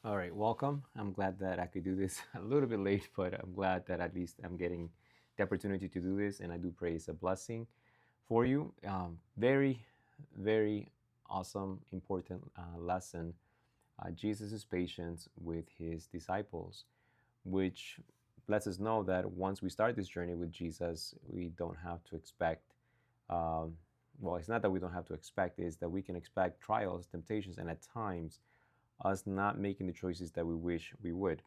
All right, welcome. I'm glad that I could do this a little bit late, but I'm glad that at least I'm getting the opportunity to do this, and I do pray it's a blessing for you. Very awesome, important lesson. Jesus' patience with his disciples, which lets us know that once we start this journey with Jesus, we don't have to expect. Um, well, it's not that we don't have to expect; it's that we can expect trials, temptations, and at times us not making the choices that we wish we would.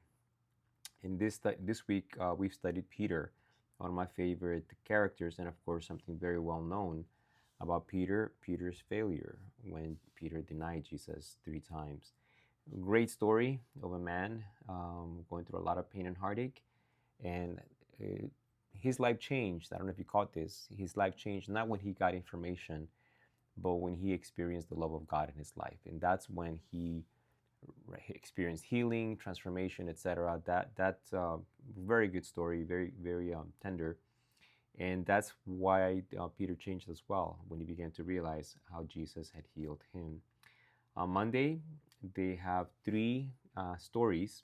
In this week, we've studied Peter, one of my favorite characters, and of course, something very well known about Peter's failure when Peter denied Jesus 3 times. Great story of a man going through a lot of pain and heartache, and uh, his life changed. I don't know if you caught this. His life changed not when he got information, but when he experienced the love of God in his life, and that's when he experienced healing, transformation, etc. That's a very good story, very tender, and that's why Peter changed as well when he began to realize how Jesus had healed him. On Monday, they have three stories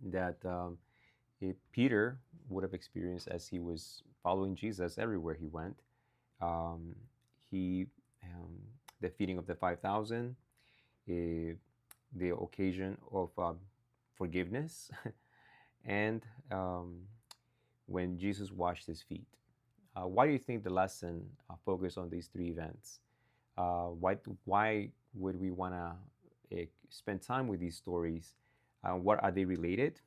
that Peter would have experienced as he was following Jesus everywhere he went. Um, he the feeding of the 5,000, uh, the occasion of forgiveness, and um, when Jesus washed his feet. Why do you think the lesson focused on these three events? Why would we want to spend time with these stories? What are they related?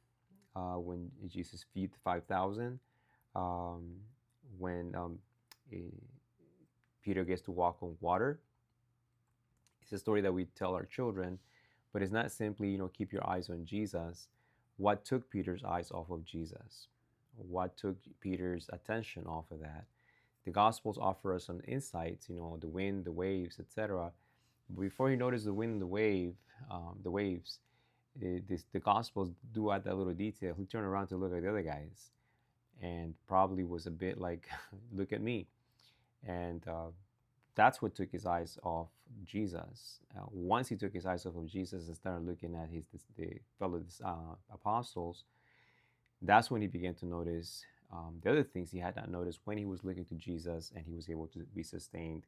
When Jesus feed the 5,000, um, when eh, Peter gets to walk on water. It's a story that we tell our children, but it's not simply, keep your eyes on Jesus. What took Peter's eyes off of Jesus? What took Peter's attention off of that? The Gospels offer us some insights, the wind, the waves, etc. Before he noticed the wind and the waves, the Gospels do add that little detail. He turned around to look at the other guys and probably was a bit like, look at me. And that's what took his eyes off Jesus. Once he took his eyes off of Jesus and started looking at the fellow apostles, that's when he began to notice the other things he had not noticed when he was looking to Jesus and he was able to be sustained.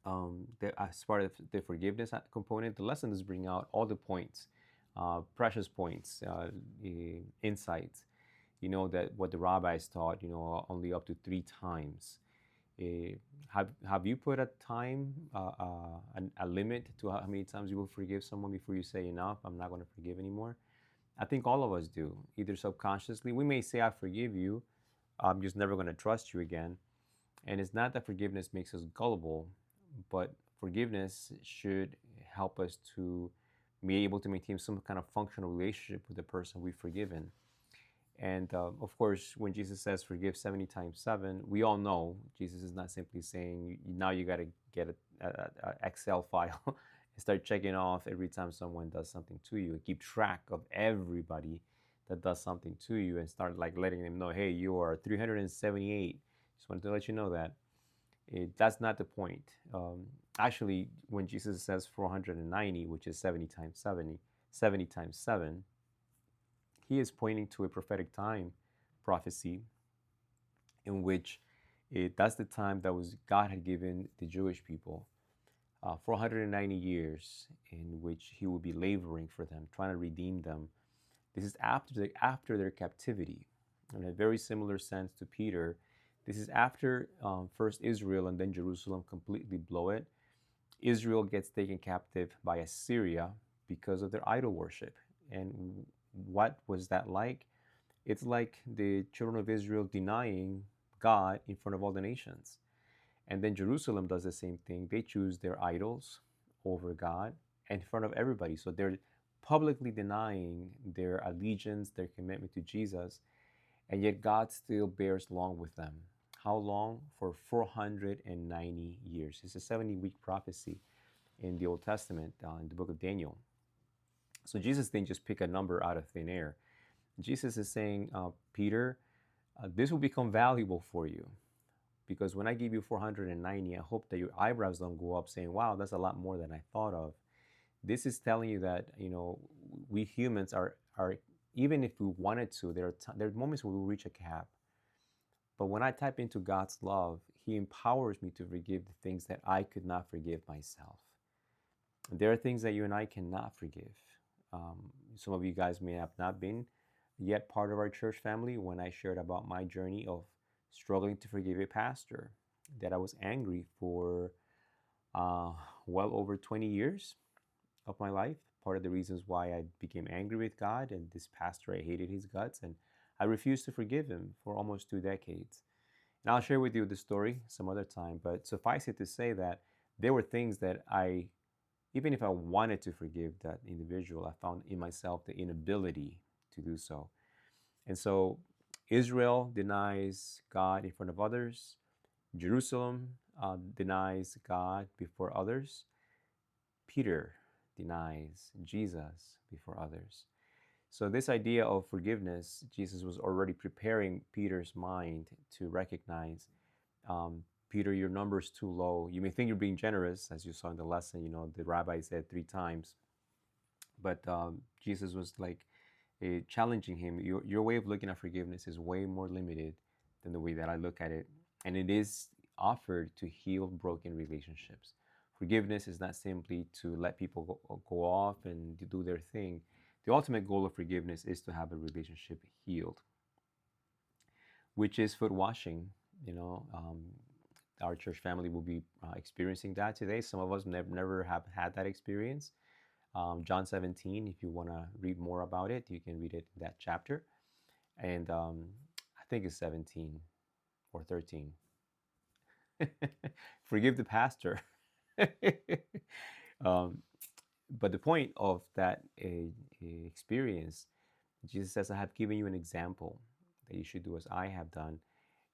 As part of the forgiveness component, the lesson does bring out all the points, precious points, insights. That what the rabbis taught, only up to 3 times. Uh, have you put a time, a limit to how many times you will forgive someone before you say enough? I'm not going to forgive anymore. I think all of us do, either subconsciously. We may say I forgive you. I'm just never going to trust you again. And it's not that forgiveness makes us gullible, but forgiveness should help us to be able to maintain some kind of functional relationship with the person we've forgiven. And of course, when Jesus says forgive 70 times 7, we all know Jesus is not simply saying now you got to get a Excel file and start checking off every time someone does something to you and keep track of everybody that does something to you and start like letting them know, hey, you are 378. Just wanted to let you know that. That's not the point. Actually, when Jesus says 490, which is 70 times 70, 70 times 7, he is pointing to a prophetic time prophecy in which that's the time that was God had given the Jewish people 490 years in which he will be laboring for them, trying to redeem them. This is after their captivity. In a very similar sense to Peter, this is after first Israel and then Jerusalem completely blow it. Israel gets taken captive by Assyria because of their idol worship. And what was that like? It's like the children of Israel denying God in front of all the nations. And then Jerusalem does the same thing. They choose their idols over God in front of everybody. So they're publicly denying their allegiance, their commitment to Jesus, and yet God still bears long with them. How long? For 490 years. It's a 70-week prophecy in the Old Testament, in the book of Daniel. So Jesus didn't just pick a number out of thin air. Jesus is saying, Peter, this will become valuable for you because when I give you 490, I hope that your eyebrows don't go up saying, wow, that's a lot more than I thought of. This is telling you that, we humans are even if we wanted to, there are moments where we reach a cap. But when I type into God's love, He empowers me to forgive the things that I could not forgive myself. There are things that you and I cannot forgive. Some of you guys may have not been yet part of our church family when I shared about my journey of struggling to forgive a pastor that I was angry for uh, well over 20 years of my life. Part of the reasons why I became angry with God and this pastor, I hated his guts, and I refused to forgive him for almost 2 decades. And I'll share with you the story some other time, but suffice it to say that there were things that even if I wanted to forgive that individual, I found in myself the inability to do so. And so Israel denies God in front of others. Jerusalem denies God before others. Peter denies Jesus before others. So, this idea of forgiveness, Jesus was already preparing Peter's mind to recognize, Peter, your number is too low. You may think you're being generous, as you saw in the lesson, the rabbi said 3 times. But Jesus was like challenging him. Your way of looking at forgiveness is way more limited than the way that I look at it. And it is offered to heal broken relationships. Forgiveness is not simply to let people go off and do their thing. The ultimate goal of forgiveness is to have a relationship healed, which is foot washing. You know, our church family will be experiencing that today. Some of us never have had that experience. John 17, if you want to read more about it, you can read it in that chapter. And I think it's 17 or 13. Forgive the pastor. um, but the point of that experience, Jesus says, I have given you an example that you should do as I have done.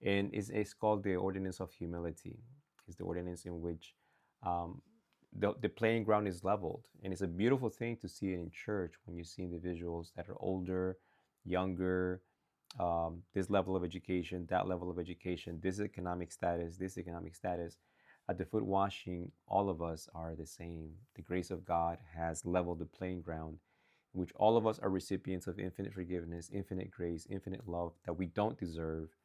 And it's called the ordinance of humility. It's the ordinance in which the playing ground is leveled. And it's a beautiful thing to see it in church when you see individuals that are older, younger, this level of education, that level of education, this economic status, this economic status. At the foot washing, all of us are the same. The grace of God has leveled the playing ground, in which all of us are recipients of infinite forgiveness, infinite grace, infinite love that we don't deserve.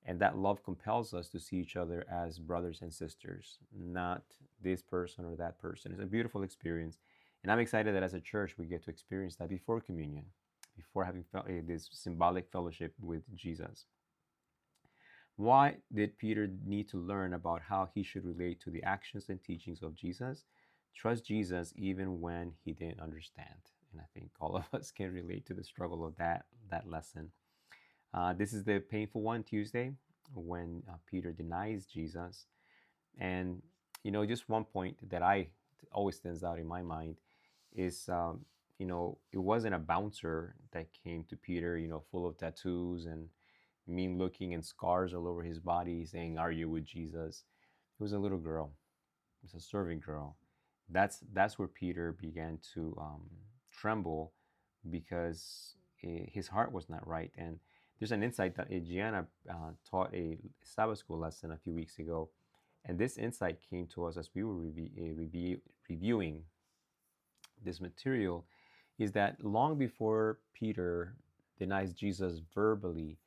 And that love compels us to see each other as brothers and sisters, not this person or that person. It's a beautiful experience. And I'm excited that as a church, we get to experience that before communion, before having this symbolic fellowship with Jesus. Why did Peter need to learn about how he should relate to the actions and teachings of Jesus? Trust Jesus even when he didn't understand. And I think all of us can relate to the struggle of that lesson. This is the painful one, Tuesday, when Peter denies Jesus. And, just one point that always stands out in my mind is, it wasn't a bouncer that came to Peter, full of tattoos and mean looking and scars all over his body saying, "Are you with Jesus?" It was a little girl. It was a serving girl. That's where Peter began to tremble because his heart was not right. And there's an insight that Gianna taught a Sabbath school lesson a few weeks ago. And this insight came to us as we were reviewing this material, is that long before Peter denies Jesus verbally,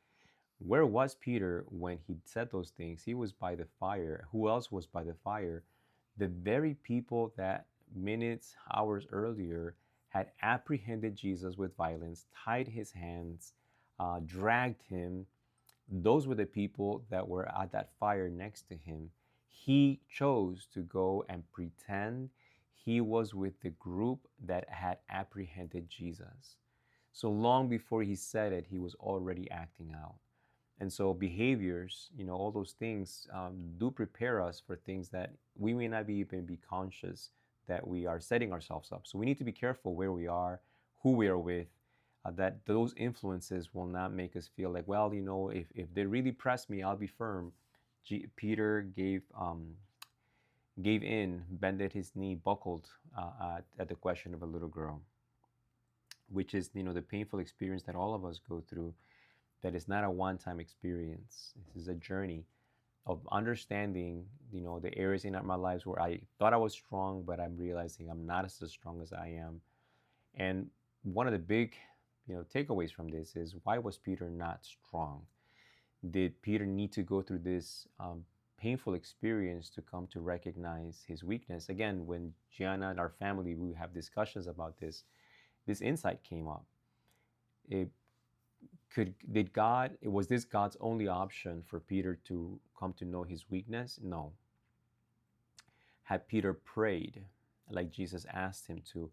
where was Peter when he said those things? He was by the fire. Who else was by the fire? The very people that minutes, hours earlier had apprehended Jesus with violence, tied his hands, dragged him. Those were the people that were at that fire next to him. He chose to go and pretend he was with the group that had apprehended Jesus. So long before he said it, he was already acting out. And so behaviors, all those things do prepare us for things that we may not even be conscious that we are setting ourselves up. So we need to be careful where we are, who we are with, that those influences will not make us feel like, well, if they really press me, I'll be firm. Peter gave in, bended his knee, buckled at the question of a little girl, which is, the painful experience that all of us go through. That is not a one-time experience. This is a journey. of understanding, the areas in my lives where I thought I was strong, but I'm realizing I'm not as strong as I am. And one of the big, takeaways from this is, why was Peter not strong? Did Peter need to go through this painful experience to come to recognize his weakness? Again, when Gianna and our family, we have discussions about this insight came up. It did God, was this God's only option for Peter to come to know his weakness? No. Had Peter prayed like Jesus asked him to,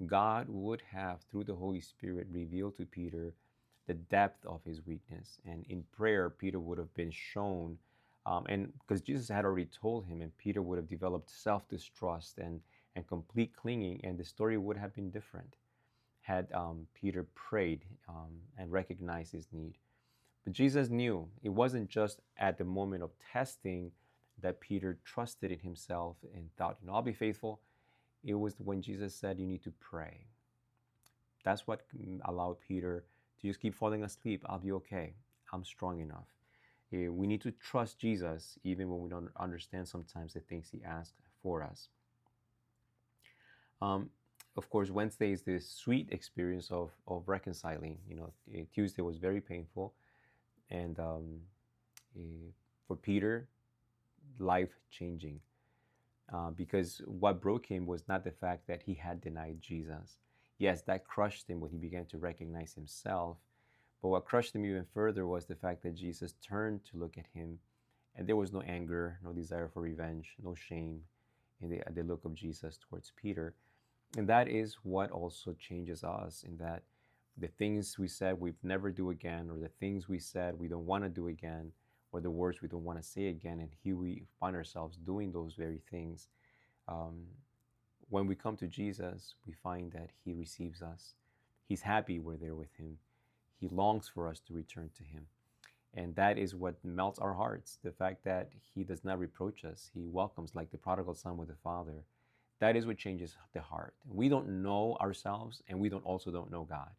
God would have, through the Holy Spirit, revealed to Peter the depth of his weakness. And in prayer, Peter would have been shown, and because Jesus had already told him, and Peter would have developed self distrust and complete clinging, and the story would have been different had Peter prayed and recognized his need. But Jesus knew it wasn't just at the moment of testing that Peter trusted in himself and thought, I'll be faithful. It was when Jesus said, you need to pray. That's what allowed Peter to just keep falling asleep. I'll be okay. I'm strong enough. We need to trust Jesus even when we don't understand sometimes the things he asks for us. Of course, Wednesday is this sweet experience of reconciling. Tuesday was very painful. And for Peter, life changing. Because what broke him was not the fact that he had denied Jesus. Yes, that crushed him when he began to recognize himself. But what crushed him even further was the fact that Jesus turned to look at him, and there was no anger, no desire for revenge, no shame in the look of Jesus towards Peter. And that is what also changes us, in that the things we said we'd never do again, or the things we said we don't want to do again, or the words we don't want to say again, and here we find ourselves doing those very things. When we come to Jesus, we find that he receives us. He's happy we're there with him. He longs for us to return to him. And that is what melts our hearts, the fact that he does not reproach us. He welcomes, like the prodigal son with the father. That is what changes the heart. We don't know ourselves, and we also don't know God.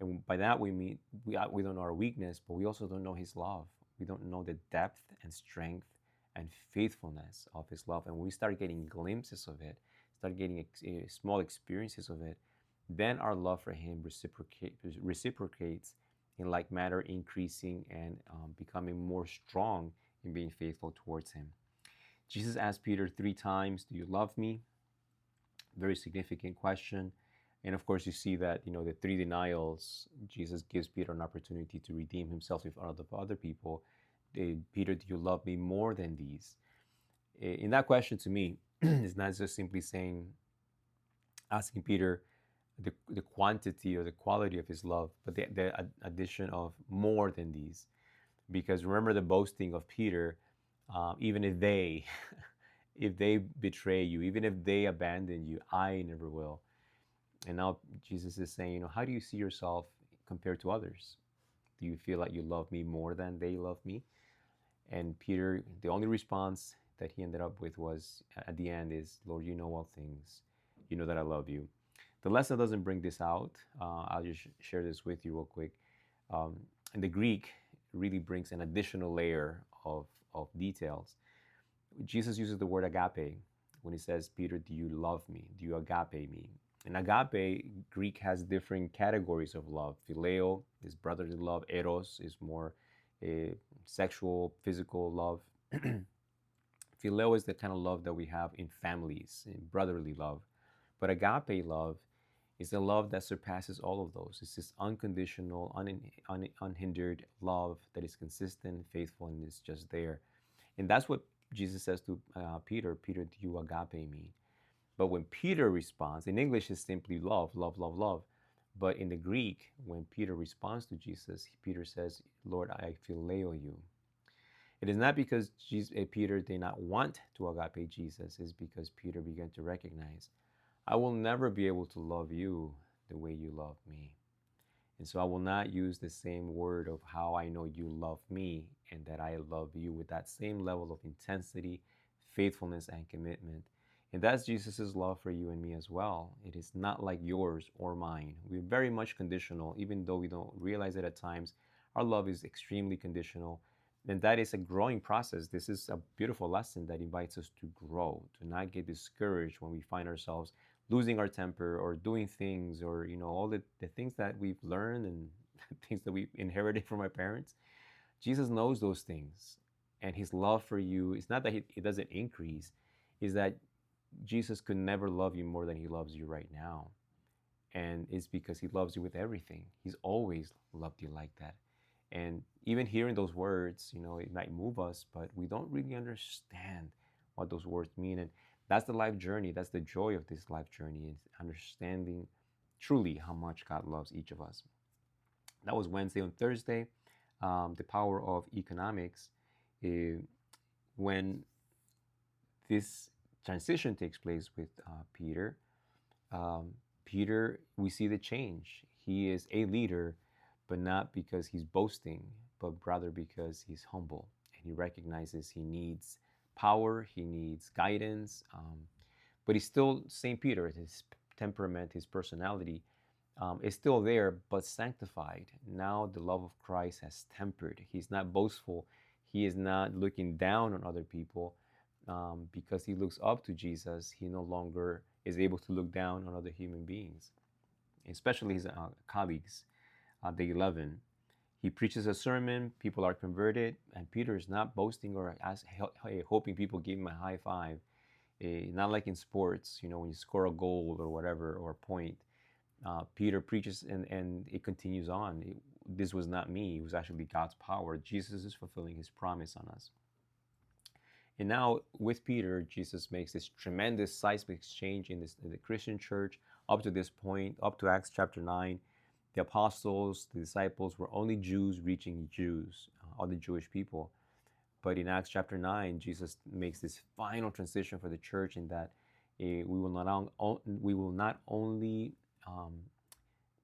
And by that we mean we don't know our weakness, but we also don't know his love. We don't know the depth and strength and faithfulness of his love. And when we start getting glimpses of it, start getting small experiences of it, then our love for him reciprocates in like manner, increasing and becoming more strong in being faithful towards him. Jesus asked Peter 3 times, do you love me? Very significant question. And of course, you see that, the 3 denials, Jesus gives Peter an opportunity to redeem himself in front of other people. Peter, do you love me more than these? In that question, to me, it's not just simply asking Peter the quantity or the quality of his love, but the addition of more than these. Because remember the boasting of Peter, even if they, if they betray you, even if they abandon you, I never will. And now Jesus is saying, how do you see yourself compared to others? Do you feel like you love me more than they love me? And Peter, the only response that he ended up with was at the end is, Lord, you know all things. You know that I love you. The lesson doesn't bring this out. I'll just share this with you real quick. And the Greek really brings an additional layer of details. Jesus uses the word agape when he says, Peter, do you love me? Do you agape me? And agape, Greek has different categories of love. Phileo is brotherly love. Eros is more sexual, physical love. Phileo is the kind of love that we have in families, in brotherly love. But agape love is the love that surpasses all of those. It's this unconditional, unhindered love that is consistent, faithful, and is just there. And that's what Jesus says to Peter, Peter, do you agape me? But when Peter responds, in English it's simply love, love, love, love. But in the Greek, when Peter responds to Jesus, Peter says, Lord, I phileo you. It is not because Peter did not want to agape Jesus. It's because Peter began to recognize, I will never be able to love you the way you love me. And so I will not use the same word of how I know you love me and that I love you with that same level of intensity, faithfulness, and commitment. And that's Jesus' love for you and me as well. It is not like yours or mine. We're very much conditional, even though we don't realize it at times. Our love is extremely conditional. And that is a growing process. This is a beautiful lesson that invites us to grow, to not get discouraged when we find ourselves losing our temper or doing things, or all the things that we've learned and things that we inherited from our parents. Jesus knows those things. And his love for you is not that it doesn't increase, is that Jesus could never love you more than he loves you right now. And it's because he loves you with everything. He's always loved you like that. And even hearing those words, it might move us, but we don't really understand what those words mean. And that's the life journey. That's the joy of this life journey, is understanding truly how much God loves each of us. That was Wednesday. On Thursday, the power of economics. When this transition takes place with Peter, um, Peter, we see the change. He is a leader, but not because he's boasting, but rather because he's humble and he recognizes he needs power, he needs guidance. But he's still St. Peter. His temperament, his personality is still there, but sanctified. Now the love of Christ has tempered. He's not boastful. He is not looking down on other people. Because he looks up to Jesus, he no longer is able to look down on other human beings, especially his colleagues, the 11. He preaches a sermon, people are converted, and Peter is not boasting or hoping people give him a high five. Not like in sports, when you score a goal or whatever, or a point. Peter preaches and it continues on. This was not me, it was actually God's power. Jesus is fulfilling his promise on us. And now with Peter, Jesus makes this tremendous seismic change in the Christian church. Up to this point, up to Acts chapter 9, the apostles, the disciples were only Jews reaching Jews, other Jewish people. But in Acts chapter 9, Jesus makes this final transition for the church, in that we will not only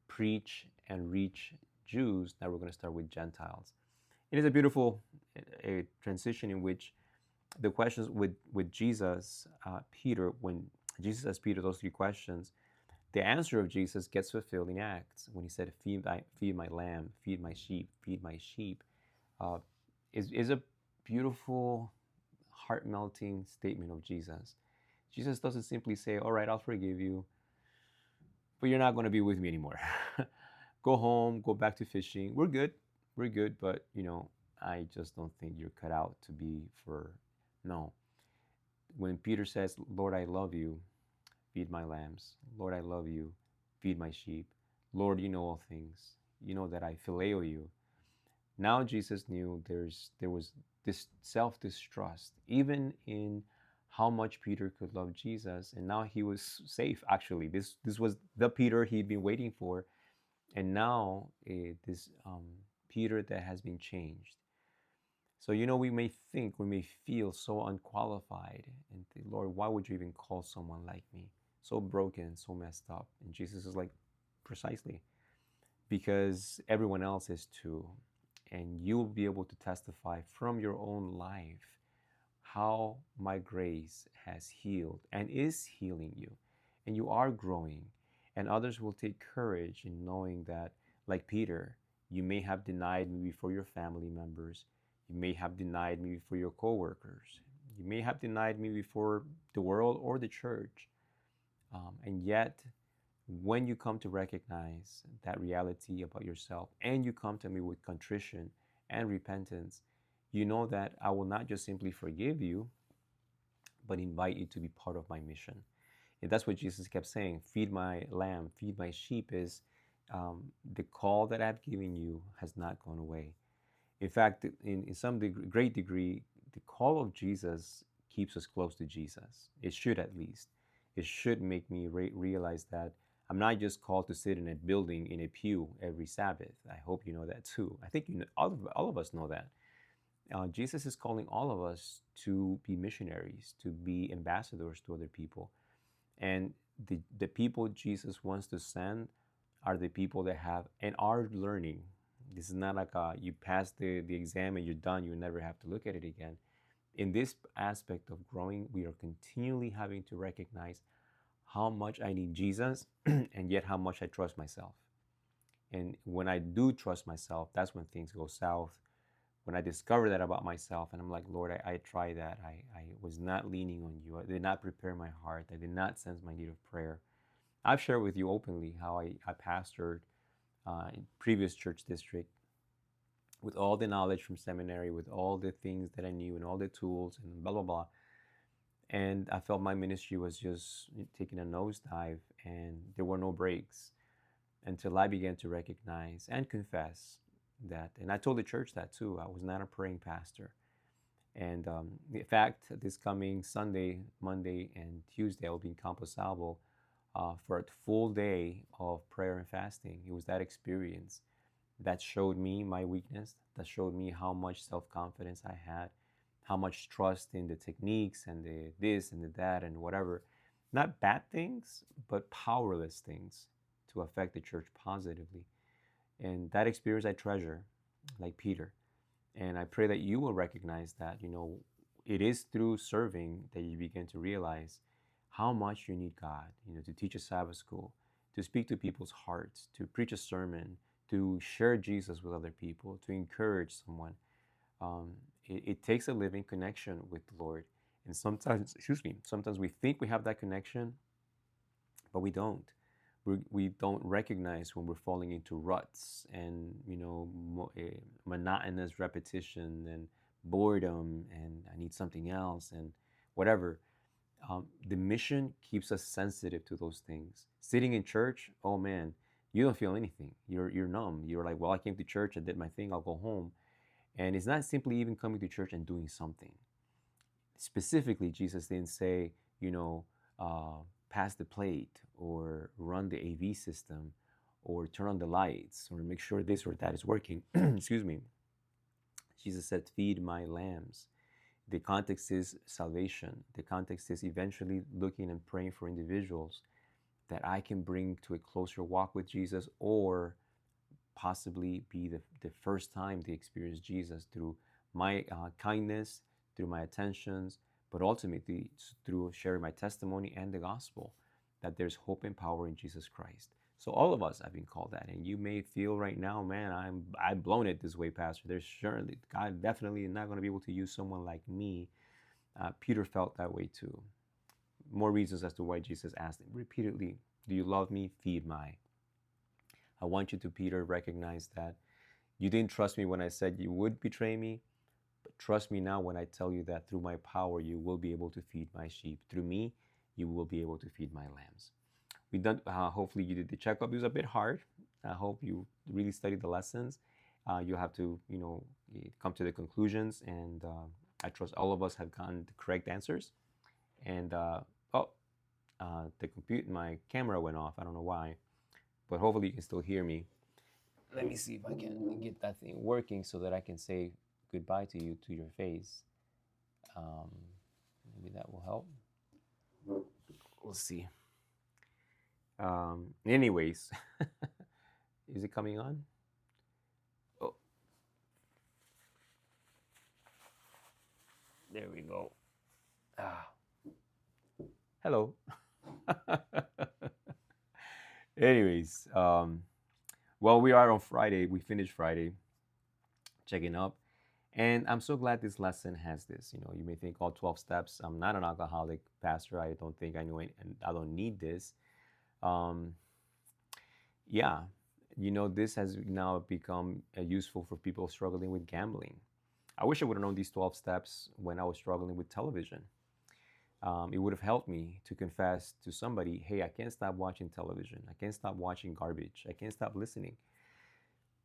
preach and reach Jews, now we're going to start with Gentiles. It is a beautiful transition in which the questions with Jesus, Peter, when Jesus asks Peter those three questions, the answer of Jesus gets fulfilled in Acts when he said, feed my lamb, feed my sheep, feed my sheep. Is a beautiful, heart-melting statement of Jesus. Jesus doesn't simply say, all right, I'll forgive you, but you're not going to be with me anymore. Go home, go back to fishing. We're good, but I just don't think you're cut out to be for. No. When Peter says, Lord, I love you, feed my lambs. Lord, I love you, feed my sheep. Lord, you know all things. You know that I phileo you. Now Jesus knew there was this self-distrust, even in how much Peter could love Jesus. And now he was safe, actually. This was the Peter he'd been waiting for. And now this Peter that has been changed. So, we may feel so unqualified and think, Lord, why would you even call someone like me? So broken, so messed up. And Jesus is like, precisely, because everyone else is too. And you'll be able to testify from your own life how my grace has healed and is healing you. And you are growing. And others will take courage in knowing that, like Peter, you may have denied me before your family members. You may have denied me before your coworkers. You may have denied me before the world or the church. And yet, when you come to recognize that reality about yourself, and you come to me with contrition and repentance, you know that I will not just simply forgive you, but invite you to be part of my mission. And that's what Jesus kept saying, feed my lamb, feed my sheep, is the call that I've given you has not gone away. In fact, in some great degree, the call of Jesus keeps us close to Jesus. It should, at least. It should make me realize that I'm not just called to sit in a building in a pew every Sabbath. I hope you know that too. I think all of us know that. Jesus is calling all of us to be missionaries, to be ambassadors to other people. And the people Jesus wants to send are the people that have and are learning. This is not like you pass the exam and you're done, you never have to look at it again. In this aspect of growing, we are continually having to recognize how much I need Jesus and yet how much I trust myself. And when I do trust myself, that's when things go south, when I discovered that about myself, and I'm like, Lord, I tried that. I was not leaning on you. I did not prepare my heart. I did not sense my need of prayer. I've shared with you openly how I pastored in previous church district with all the knowledge from seminary, with all the things that I knew and all the tools and blah, blah, blah. And I felt my ministry was just taking a nosedive and there were no breaks until I began to recognize and confess that. And I told the church that too. I was not a praying pastor. And in fact, this coming Sunday, Monday, and Tuesday, I'll be in Campo Salvo for a full day of prayer and fasting. It was that experience that showed me my weakness, that showed me how much self-confidence I had, how much trust in the techniques and the this and the that and whatever. Not bad things, but powerless things to affect the church positively. And that experience I treasure, like Peter. And I pray that you will recognize that, it is through serving that you begin to realize how much you need God, to teach a Sabbath school, to speak to people's hearts, to preach a sermon, to share Jesus with other people, to encourage someone. Um, it takes a living connection with the Lord. And sometimes, sometimes we think we have that connection, but we don't. We don't recognize when we're falling into ruts and, monotonous repetition and boredom and I need something else and whatever. The mission keeps us sensitive to those things. Sitting in church, oh man, you don't feel anything. You're numb. You're like, well, I came to church, I did my thing, I'll go home. And it's not simply even coming to church and doing something. Specifically, Jesus didn't say, pass the plate or run the AV system or turn on the lights or make sure this or that is working. Excuse me. Jesus said, feed my lambs. The context is salvation. The context is eventually looking and praying for individuals that I can bring to a closer walk with Jesus, or possibly be the first time they experience Jesus through my kindness, through my attentions, but ultimately through sharing my testimony and the gospel, that there's hope and power in Jesus Christ. So all of us have been called that. And you may feel right now, man, I've blown it this way, Pastor. There's surely, God definitely is not going to be able to use someone like me. Peter felt that way too. More reasons as to why Jesus asked him repeatedly, do you love me? Feed my. I want you to, Peter, recognize that you didn't trust me when I said you would betray me, but trust me now when I tell you that through my power, you will be able to feed my sheep. Through me, you will be able to feed my lambs. We done. Hopefully, you did the checkup. It was a bit hard. I hope you really studied the lessons. You have to, come to the conclusions, and I trust all of us have gotten the correct answers. And my camera went off. I don't know why, but hopefully you can still hear me. Let me see if I can get that thing working so that I can say goodbye to you to your face. Maybe that will help. We'll see. Anyways, is it coming on? Oh, there we go. Hello. Anyways, well, we are on Friday. We finished Friday, checking up. And I'm so glad this lesson has this. You may think, all 12 steps. I'm not an alcoholic pastor. I don't think I know it, and I don't need this. Yeah, this has now become useful for people struggling with gambling. I wish I would have known these 12 steps when I was struggling with television. It would have helped me to confess to somebody, hey, I can't stop watching television. I can't stop watching garbage. I can't stop listening.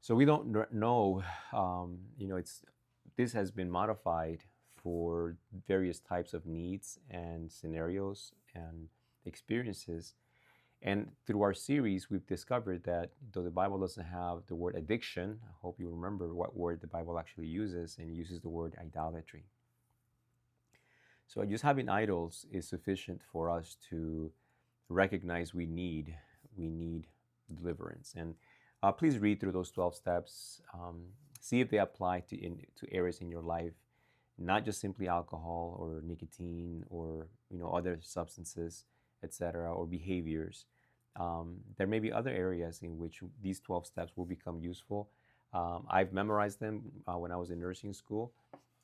So we don't know, this has been modified for various types of needs and scenarios and experiences. And through our series, we've discovered that though the Bible doesn't have the word addiction, I hope you remember what word the Bible actually uses, and it uses the word idolatry. So just having idols is sufficient for us to recognize we need deliverance. And please read through those 12 steps. See if they apply to areas in your life, not just simply alcohol or nicotine or other substances, etc., or behaviors. There may be other areas in which these 12 steps will become useful. I've memorized them when I was in nursing school,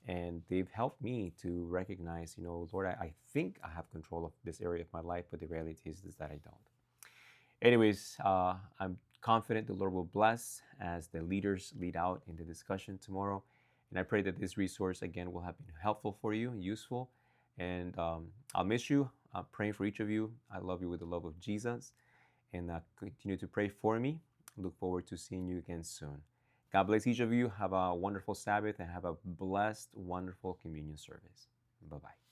and they've helped me to recognize, Lord, I think I have control of this area of my life, but the reality is that I don't. Anyways, I'm confident the Lord will bless as the leaders lead out in the discussion tomorrow. And I pray that this resource, again, will have been helpful for you, useful. And I'll miss you. I'm praying for each of you. I love you with the love of Jesus. And continue to pray for me. Look forward to seeing you again soon. God bless each of you. Have a wonderful Sabbath and have a blessed, wonderful communion service. Bye bye.